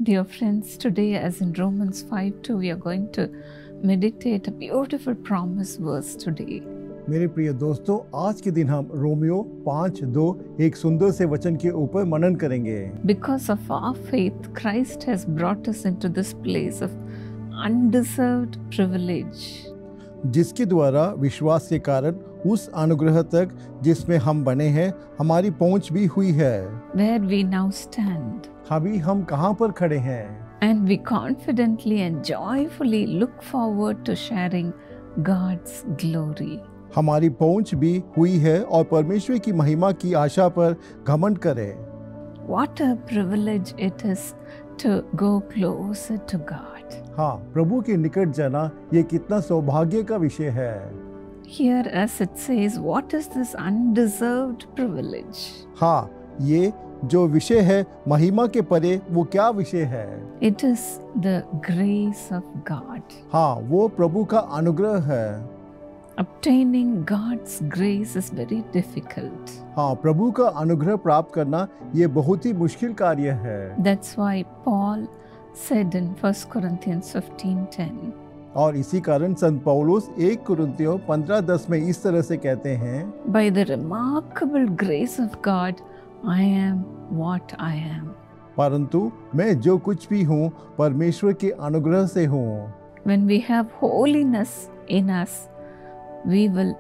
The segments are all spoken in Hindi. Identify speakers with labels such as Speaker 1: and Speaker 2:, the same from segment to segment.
Speaker 1: Dear friends, today as in Romans 5:2 we are going to meditate a beautiful promise verse today.
Speaker 2: मेरे प्रिय दोस्तों, आज के दिन हम रोमियो 5:2 एक सुंदर से वचन के ऊपर मनन करेंगे।
Speaker 1: Because of our faith, Christ has brought us into this place of undeserved privilege.
Speaker 2: जिसके द्वारा विश्वास के कारण उस अनुग्रह तक जिसमें हम बने हैं हमारी पहुंच भी हुई है।
Speaker 1: Where we now stand.
Speaker 2: अभी हम कहाँ पर खड़े हैं?
Speaker 1: And we confidently and joyfully look forward to sharing God's glory.
Speaker 2: हमारी पहुंच भी हुई है और परमेश्वर की महिमा की आशा पर घमंड करें।
Speaker 1: What a privilege it is to go closer to God.
Speaker 2: हाँ, प्रभु के निकट जाना ये कितना सौभाग्य का विषय है।
Speaker 1: Here as it says, what is this undeserved privilege?
Speaker 2: हाँ, ये जो विषय है महिमा के परे वो क्या विषय है?
Speaker 1: It is the grace of God.
Speaker 2: हाँ, वो प्रभु का अनुग्रह है।
Speaker 1: Obtaining God's grace is very difficult.
Speaker 2: हाँ, प्रभु का अनुग्रह प्राप्त करना ये बहुत ही मुश्किल कार्य है।
Speaker 1: That's why Paul said in 1 Corinthians 15:10.
Speaker 2: और इसी कारण संत पौलुस 1 कुरिन्थियों 15:10 में इस तरह से कहते हैं,
Speaker 1: By the remarkable grace of God, I am what I am.
Speaker 2: परंतु मैं जो कुछ भी हूँ परमेश्वर के अनुग्रह से हूँ।
Speaker 1: When we have holiness in us, we will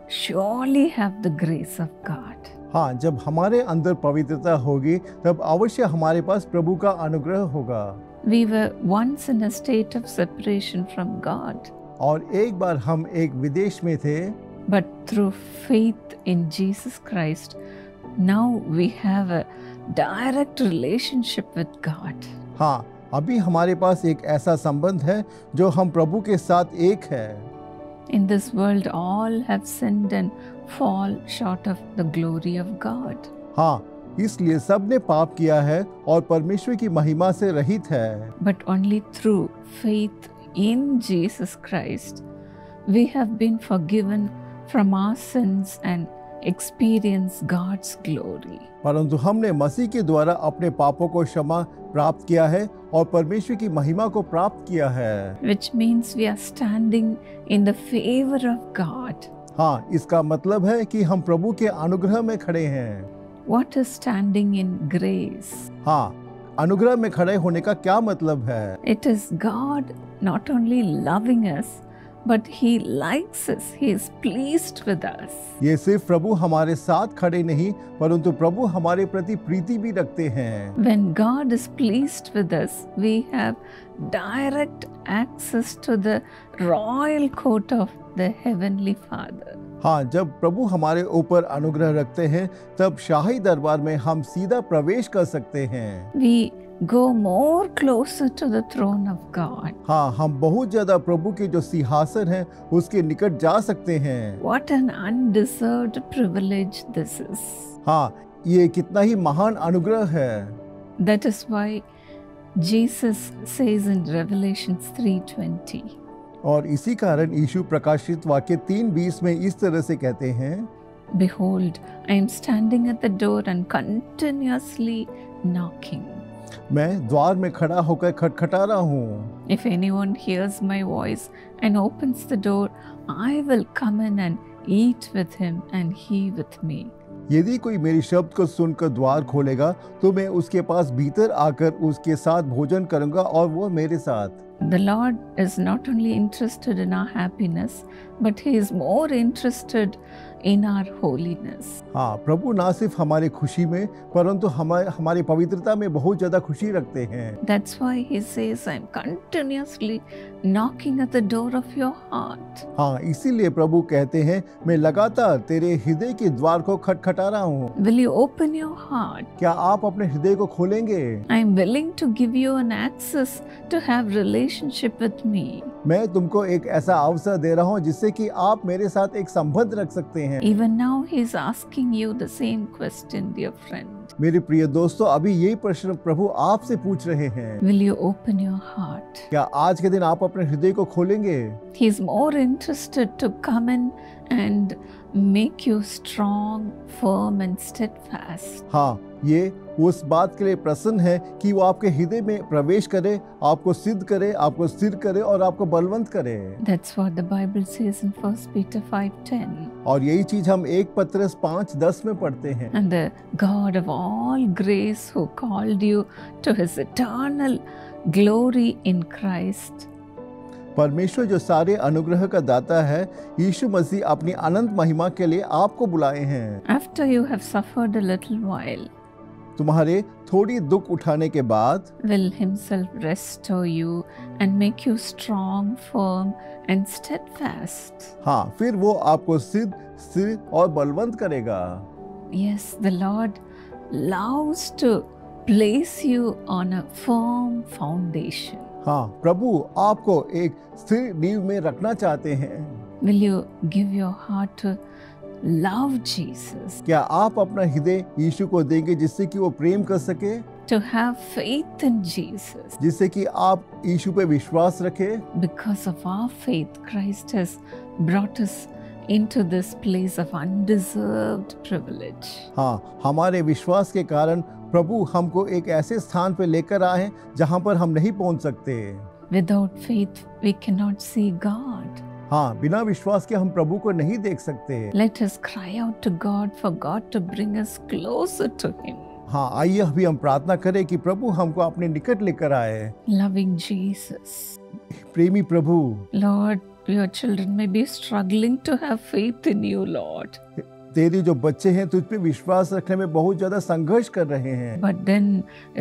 Speaker 1: surely have the grace of God.
Speaker 2: हाँ, जब हमारे अंदर पवित्रता होगी तब अवश्य हमारे पास प्रभु का अनुग्रह होगा।
Speaker 1: We were once in a state of separation from God.
Speaker 2: और एक बार हम एक विदेश में थे,
Speaker 1: But through faith in Jesus Christ, now we have a direct relationship with God.
Speaker 2: हाँ, अभी हमारे पास एक ऐसा संबंध है जो हम प्रभु के साथ एक है।
Speaker 1: In this world, all have sinned and fall short of the glory of God.
Speaker 2: हाँ, इसलिए सब ने पाप किया है और परमेश्वर की महिमा से रहित है।
Speaker 1: But only through faith in Jesus Christ, we have been forgiven from our sins and experience God's glory.
Speaker 2: परंतु हमने मसीह के द्वारा अपने पापों को क्षमा प्राप्त किया है और परमेश्वर की महिमा को प्राप्त किया है।
Speaker 1: Which means we are standing in the favor of God.
Speaker 2: हाँ, इसका मतलब है कि हम प्रभु के अनुग्रह में खड़े हैं।
Speaker 1: What is standing in grace?
Speaker 2: हाँ, अनुग्रह में खड़े होने का क्या मतलब है?
Speaker 1: It is God not only loving us, but He likes us. He is pleased with us.
Speaker 2: ये सिर्फ प्रभु हमारे साथ खड़े नहीं परंतु प्रभु हमारे प्रति प्रीति भी रखते हैं।
Speaker 1: When God is pleased with us, we have direct access to the royal court of the Heavenly Father.
Speaker 2: हाँ, जब प्रभु हमारे ऊपर अनुग्रह रखते हैं तब शाही दरबार में हम सीधा प्रवेश कर सकते हैं।
Speaker 1: We go more closer to the throne of God.
Speaker 2: हाँ, हम बहुत ज्यादा प्रभु के जो सिंहासन है उसके निकट जा सकते हैं।
Speaker 1: What an undeserved privilege this is.
Speaker 2: हाँ, ये कितना ही महान अनुग्रह है।
Speaker 1: That is why Jesus says in Revelation 3:20.
Speaker 2: और इसी कारण यीशु प्रकाशित वाक्य 3:20 में इस तरह से कहते हैं,
Speaker 1: Behold, I am standing at the door and continuously knocking.
Speaker 2: मैं द्वार में खड़ा होकर खटखटा रहा हूँ।
Speaker 1: If anyone hears my voice and opens the door, I will come in and eat with him and he with me.
Speaker 2: यदि कोई मेरी शब्द को सुनकर द्वार खोलेगा तो मैं उसके पास भीतर आकर उसके साथ भोजन करूंगा और वो मेरे साथ।
Speaker 1: The Lord is not only interested in our happiness, but He is more interested in our holiness.
Speaker 2: हाँ, प्रभु ना सिर्फ हमारी खुशी में परंतु हमारी पवित्रता में बहुत ज्यादा खुशी रखते हैं।
Speaker 1: That's why He says, "I'm continuously knocking at the door of your heart."
Speaker 2: हाँ, इसीलिए प्रभु कहते हैं मैं लगातार तेरे हृदय के द्वार को खटखटा रहा हूँ।
Speaker 1: Will you open your heart?
Speaker 2: क्या आप अपने हृदय को खोलेंगे?
Speaker 1: I'm willing to give you an access to have relationship with me.
Speaker 2: मैं तुमको एक ऐसा अवसर दे रहा हूँ जिससे कि आप मेरे साथ एक संबंध रख सकते हैं।
Speaker 1: Even now He is asking you the same question, dear friend.
Speaker 2: मेरे प्रिय दोस्तों, अभी यही प्रश्न प्रभु आपसे पूछ रहे हैं।
Speaker 1: Will you open your heart?
Speaker 2: क्या आज के दिन आप अपने हृदय को खोलेंगे?
Speaker 1: He is more interested to come in and make you strong, firm and steadfast.
Speaker 2: हाँ, ये उस बात के लिए प्रसन्न है कि वो आपके हृदय में प्रवेश करे, आपको सिद्ध करे, आपको स्थिर करे और आपको बलवंत करे।
Speaker 1: That's what the Bible says in 1 Peter 5:10.
Speaker 2: और यही चीज हम 1 पतरस 5:10 में पढ़ते हैं।
Speaker 1: And the God of all grace who called you to his eternal glory in Christ.
Speaker 2: परमेश्वर जो सारे अनुग्रह का दाता है, यीशु मसीह अपनी अनंत महिमा के लिए आपको बुलाए हैं।
Speaker 1: After you have suffered a little while,
Speaker 2: तुम्हारे थोड़ी दुख उठाने के बाद
Speaker 1: will himself restore you and make you strong, firm and steadfast.
Speaker 2: हाँ, फिर वो आपको सिद्ध, स्थिर और बलवंत करेगा।
Speaker 1: Yes, the Lord loves to place you on a firm foundation.
Speaker 2: हाँ, प्रभु आपको एक स्थिर नींव में रखना चाहते हैं।
Speaker 1: Will you give your heart to love Jesus,
Speaker 2: क्या आप अपना हृदय यीशु को देंगे जिससे कि वो प्रेम कर सके,
Speaker 1: to have faith in Jesus?
Speaker 2: जिससे कि आप यीशु पे विश्वास रखें?
Speaker 1: Because of our faith, Christ has brought us into this place of undeserved privilege.
Speaker 2: हाँ, हमारे विश्वास के कारण प्रभु हमको एक ऐसे स्थान पे लेकर आए हैं जहाँ पर हम नहीं पहुँच सकते।
Speaker 1: Without faith, we cannot see God.
Speaker 2: हाँ, बिना विश्वास के हम प्रभु को नहीं देख सकते।
Speaker 1: Let us cry out to God for God to bring us closer to Him.
Speaker 2: हाँ, आइए अभी हम प्रार्थना करें कि प्रभु हमको अपने निकट लेकर आए।
Speaker 1: Loving Jesus,
Speaker 2: प्रेमी प्रभु,
Speaker 1: Lord, your children may be struggling to have faith in you, Lord.
Speaker 2: तेरे जो बच्चे हैं तुझ पे विश्वास रखने में बहुत ज्यादा संघर्ष कर रहे हैं।
Speaker 1: But then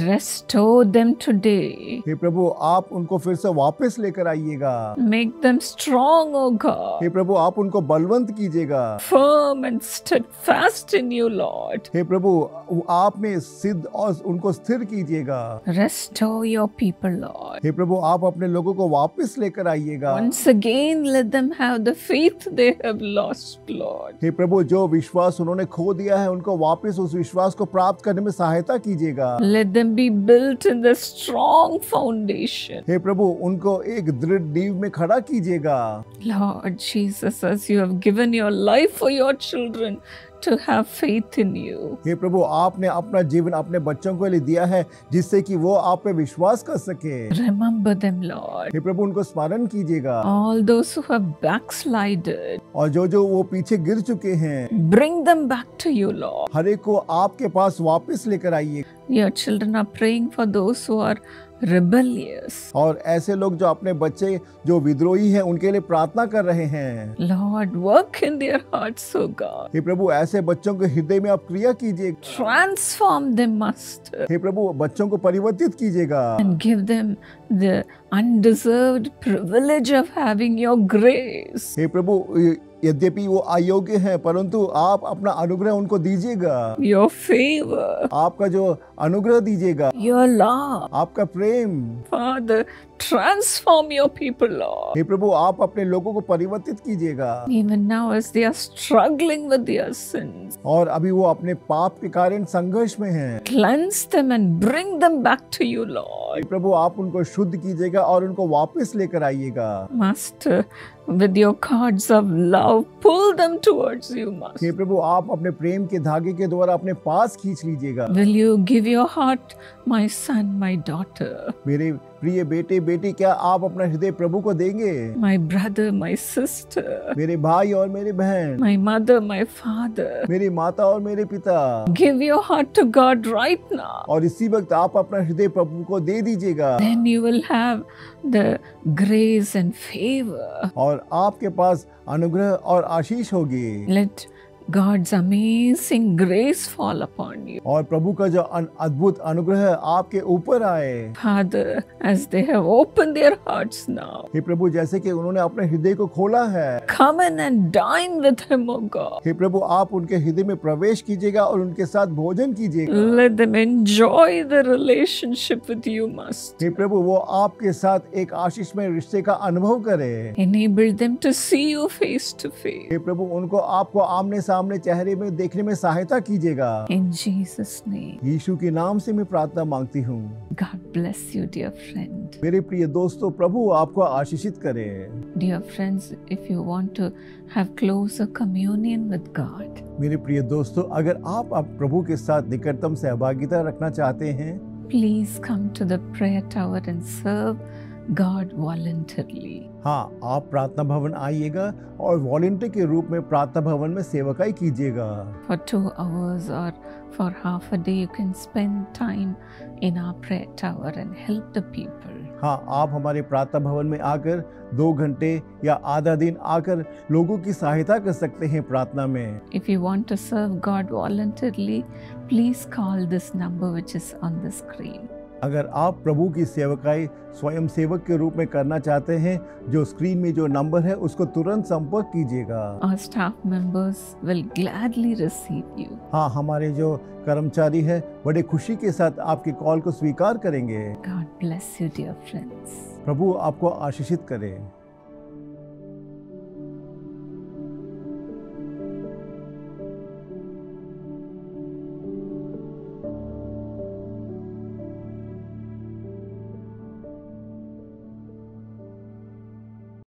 Speaker 1: restore them today.
Speaker 2: हे प्रभु, आप उनको फिर से वापस लेकर आइएगा।
Speaker 1: Make them strong, O God.
Speaker 2: हे प्रभु, आप उनको बलवंत कीजिएगा।
Speaker 1: Firm and steadfast in you, Lord.
Speaker 2: हे प्रभु, आप में सिद्ध और उनको स्थिर कीजिएगा।
Speaker 1: Restore your people, Lord.
Speaker 2: हे प्रभु, आप अपने लोगों को वापस लेकर आइएगा।
Speaker 1: Once again, let them have the faith they have lost, Lord.
Speaker 2: हे प्रभु, जो विश्वास उन्होंने खो दिया है उनको वापस उस विश्वास को प्राप्त करने में सहायता कीजिएगा।
Speaker 1: Let them be built in the strong foundation.
Speaker 2: हे प्रभु, उनको एक दृढ़ नींव में खड़ा कीजिएगा।
Speaker 1: Lord Jesus, as you have given your life for your children to have faith in you.
Speaker 2: हे प्रभु, आपने अपना जीवन अपने बच्चों को लिए दिया है जिससे कि वो आप पे विश्वास कर सके।
Speaker 1: Remember them, Lord.
Speaker 2: हे प्रभु, उनको स्मरण कीजिएगा।
Speaker 1: All those who have backslided,
Speaker 2: और जो वो पीछे गिर चुके हैं,
Speaker 1: bring them back to you, Lord.
Speaker 2: हर एक को आपके पास वापस लेकर आइए।
Speaker 1: Your children are praying for those who are rebellious.
Speaker 2: और ऐसे लोग जो अपने बच्चे जो विद्रोही हैं उनके लिए प्रार्थना कर रहे हैं।
Speaker 1: Lord, work in their hearts, O God.
Speaker 2: हे प्रभु, ऐसे बच्चों के हृदय में आप क्रिया कीजिए।
Speaker 1: Transform them, Master,
Speaker 2: हे प्रभु, बच्चों को परिवर्तित कीजिएगा
Speaker 1: and give them the undeserved privilege of having your grace.
Speaker 2: हे प्रभु, यद्यपि वो अयोग्य हैं परंतु आप अपना अनुग्रह उनको दीजिएगा।
Speaker 1: Your favor,
Speaker 2: आपका जो अनुग्रह दीजिएगा,
Speaker 1: your love.
Speaker 2: आपका प्रेम।
Speaker 1: Father, transform your people, Lord.
Speaker 2: हे प्रभु, आप अपने लोगों को परिवर्तित कीजिएगा।
Speaker 1: Even now as they are struggling with their sins,
Speaker 2: और अभी वो अपने पाप के कारण संघर्ष में हैं।
Speaker 1: cleanse them and bring them back to you,
Speaker 2: hey
Speaker 1: Lord.
Speaker 2: प्रभु, आप उनको शुद्ध कीजिएगा और उनको वापस लेकर आइएगा।
Speaker 1: Master, with your cords of love, pull them towards you, Master.
Speaker 2: हे प्रभु, आप अपने प्रेम के धागे के द्वारा अपने पास खींच लीजिएगा।
Speaker 1: Will you give your heart, my son, my daughter,
Speaker 2: मेरे प्रिय बेटे बेटी, क्या आप अपना हृदय प्रभु को देंगे?
Speaker 1: my brother, my sister,
Speaker 2: मेरे भाई और मेरी बहन,
Speaker 1: my mother, my father?
Speaker 2: मेरी माता और मेरे पिता,
Speaker 1: Give your heart to God right now.
Speaker 2: और इसी वक्त आप अपना हृदय प्रभु को दे दीजिएगा।
Speaker 1: Then you will have the grace and favor.
Speaker 2: और आपके पास अनुग्रह और आशीष होगी।
Speaker 1: Let God's amazing grace fall upon you.
Speaker 2: और प्रभु का जो अद्भुत अनुग्रह आपके ऊपर आए।
Speaker 1: Father, as they have opened their hearts now,
Speaker 2: हे प्रभु, जैसे कि उन्होंने अपने हृदय को खोला है,
Speaker 1: come in and dine with him, O God.
Speaker 2: हे प्रभु, आप उनके हृदय में प्रवेश कीजिएगा और उनके साथ भोजन कीजिएगा।
Speaker 1: Let them enjoy the relationship with you, Master.
Speaker 2: हे प्रभु, वो आपके साथ एक आशीषमय रिश्ते का अनुभव करे।
Speaker 1: Enable them to see you face to face.
Speaker 2: हे प्रभु, उनको आपको आमने सामने सामने चेहरे में देखने में सहायता कीजिएगा।
Speaker 1: In Jesus' name.
Speaker 2: यीशु के नाम से मैं प्रार्थना मांगती हूँ।
Speaker 1: God bless you, dear friend.
Speaker 2: मेरे प्रिय दोस्तों, प्रभु आपको आशीषित करे।
Speaker 1: Dear friends, if you want to have closer communion with God,
Speaker 2: मेरे प्रिय दोस्तों, अगर आप प्रभु के साथ निकटतम सहभागिता रखना चाहते हैं,
Speaker 1: please come to the prayer tower and serve God voluntarily.
Speaker 2: हाँ, आप प्रार्थना भवन आइएगा और वॉलंटियर के रूप में प्रार्थना भवन में सेवकाई कीजिएगा।
Speaker 1: For 2 hours or for half a day, you can spend time in our prayer tower and help the people.
Speaker 2: हाँ, आप हमारे प्रार्थना भवन में आकर 2 घंटे या आधा दिन आकर लोगों की सहायता कर सकते हैं प्रार्थना में।
Speaker 1: If you want to serve God voluntarily, please call this number which is on the screen.
Speaker 2: अगर आप प्रभु की सेवकाई स्वयं सेवक के रूप में करना चाहते हैं, जो स्क्रीन में जो नंबर है उसको तुरंत संपर्क कीजिएगा।
Speaker 1: Our staff members will gladly receive you.
Speaker 2: हाँ, हमारे जो कर्मचारी है बड़े खुशी के साथ आपके कॉल को स्वीकार करेंगे।
Speaker 1: God bless you, dear friends.
Speaker 2: प्रभु आपको आशीषित करे।